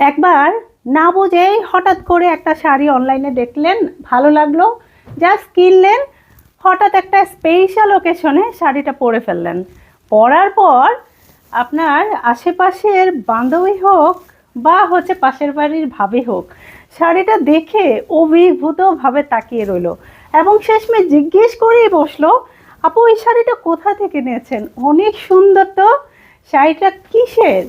একবার না বুঝেই হঠাৎ করে একটা শাড়ি অনলাইনে দেখলেন, ভালো লাগলো, জাস্ট কিনলেন। হঠাৎ একটা স্পেশাল ওকেশনে শাড়িটা পরে ফেললেন। পরার পর আপনার আশেপাশের বান্ধবী হোক বা পাশের বাড়ির ভাবি হোক, শাড়িটা দেখে অভিভূতভাবে তাকিয়ে রইল এবং শেষমেশ জিজ্ঞেস করেই বসলো, আপু এই শাড়িটা কোথা থেকে নিয়েছেন? অনেক সুন্দর তো, শাড়িটা কিসের?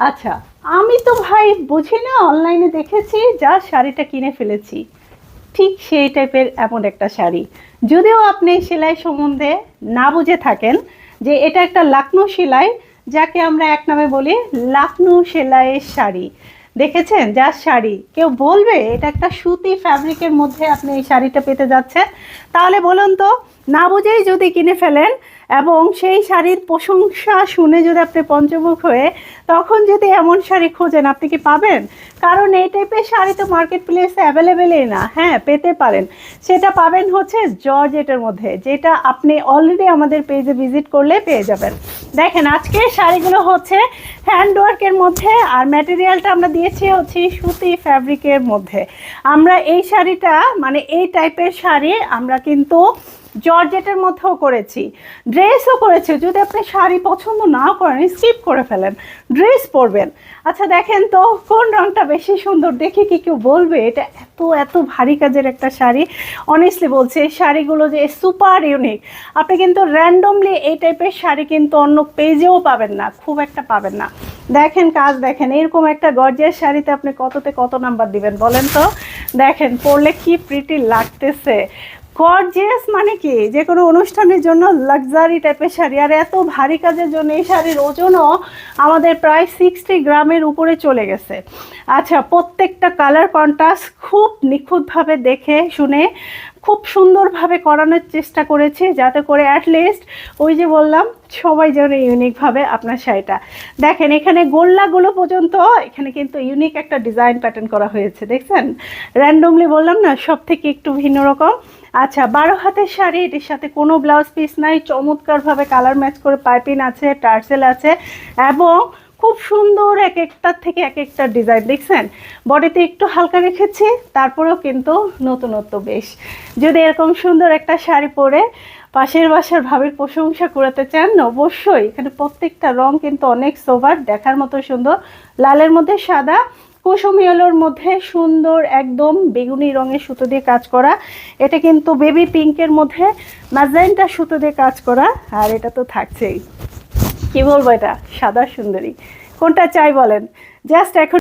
আচ্ছা, আমি তো ভাই বুঝি না, অনলাইনে দেখেছি, যা শাড়িটা কিনে ফেলেছি। ঠিক সেই টাইপের এমন একটা শাড়ি। যদিও আপনি সেলাই সম্বন্ধে না বুঝে থাকেন যে এটা একটা লাকনো সেলাই, যাকে আমরা এক নামে বলি লাকনো সেলাইয়ের শাড়ি। দেখেছেন যা শাড়ি, কেউ বলবে এটা একটা সুতি ফ্যাব্রিকের মধ্যে আপনি এই শাড়িটা পেতে যাচ্ছেন? তাহলে বলুন তো, না বুঝেই যদি কিনে ফেলেন এবং সেই শাড়ির প্রশংসা শুনে যদি আপনি পঞ্চমুখ হয়ে তখন যদি এমন শাড়ি খোঁজেন, আপনি কি পাবেন? কারণ এই টাইপের শাড়ি তো মার্কেট প্লেসে অ্যাভেলেবেলই না। হ্যাঁ, পেতে পারেন, সেটা পাবেন জর্জেটের মধ্যে, যেটা আপনি অলরেডি আমাদের পেজে ভিজিট করলে পেয়ে যাবেন। দেখেন আজকে শাড়িগুলো হ্যান্ডওয়ার্কের মধ্যে, আর ম্যাটেরিয়ালটা আমরা দিয়েছি সুতি ফ্যাব্রিকের মধ্যে। আমরা এই শাড়িটা এই টাইপের শাড়ি আমরা কিন্তু জর্জেটের মধ্যেও করেছি, ড্রেসও করেছি। যদি আপনি শাড়ি পছন্দ না করেন, স্কিপ করে ফেলেন, ড্রেস পরবেন। আচ্ছা দেখেন তো কোন রঙটা বেশি সুন্দর, দেখে কি কেউ বলবে এটা এত এত ভারী কাজের একটা শাড়ি? অনেস্টলি বলছি, এই শাড়িগুলো যে সুপার ইউনিক। আপনি কিন্তু র্যান্ডমলি এই টাইপের শাড়ি কিন্তু অন্য পেজেও পাবেন না, খুব একটা পাবেন না। দেখেন কাজ, দেখেন এরকম একটা গর্জিয়াস শাড়িতে আপনি কততে কত নাম্বার দিবেন বলেন তো? দেখেন পরলে কি প্রিটি লাগতেছে। গর্জিয়াস কি, যে কোনো অনুষ্ঠানের জন্য লাক্সারি টাইপের শাড়ি। আর এত ভারী কাজের জন্য এই শাড়ির ওজনও আমাদের প্রায় 60 গ্রামের উপরে চলে গেছে। আচ্ছা, প্রত্যেকটা কালার কন্ট্রাস্ট খুব নিখুঁতভাবে দেখে শুনে খুব সুন্দরভাবে করানোর চেষ্টা করেছি, যাতে করে অ্যাটলিস্ট ওই যে বললাম সবাই যেন ইউনিকভাবে আপনার শাড়িটা দেখেন। এখানে গোল্লাগুলো পর্যন্ত এখানে কিন্তু ইউনিক একটা ডিজাইন প্যাটার্ন করা হয়েছে, দেখছেন? র্যান্ডমলি বললাম না, সব থেকে একটু ভিন্ন রকম। আচ্ছা, 12 হাতের শাড়ি, এটির সাথে কোনো ব্লাউজ পিস নাই, চমৎকারভাবে কালার ম্যাচ করে পাইপিং আছে, টার্সেল আছে এবং খুব সুন্দর এক একটার থেকে এক একটা ডিজাইন। দেখছেন বডিতে একটু হালকা রেখেছি, তারপরেও কিন্তু নতুনত্ব বেশ। যদি এরকম সুন্দর একটা শাড়ি পরে পাশের বাসার ভাবির প্রশংসা করাতে চান, অবশ্যই এখানে প্রত্যেকটা রং কিন্তু অনেক সোবার, দেখার মতো সুন্দর। লালের মধ্যে সাদা, কুসুম ইয়েলোর মধ্যে সুন্দর একদম বেগুনি রঙের সুতো দিয়ে কাজ করা। এটা কিন্তু বেবি পিঙ্কের মধ্যে ম্যাজেন্টা সুতো দিয়ে কাজ করা। আর এটা তো থাকছেই, কি বলবো, এটা সাদা সুন্দরী। কোনটা চাই বলেন? জাস্ট এখন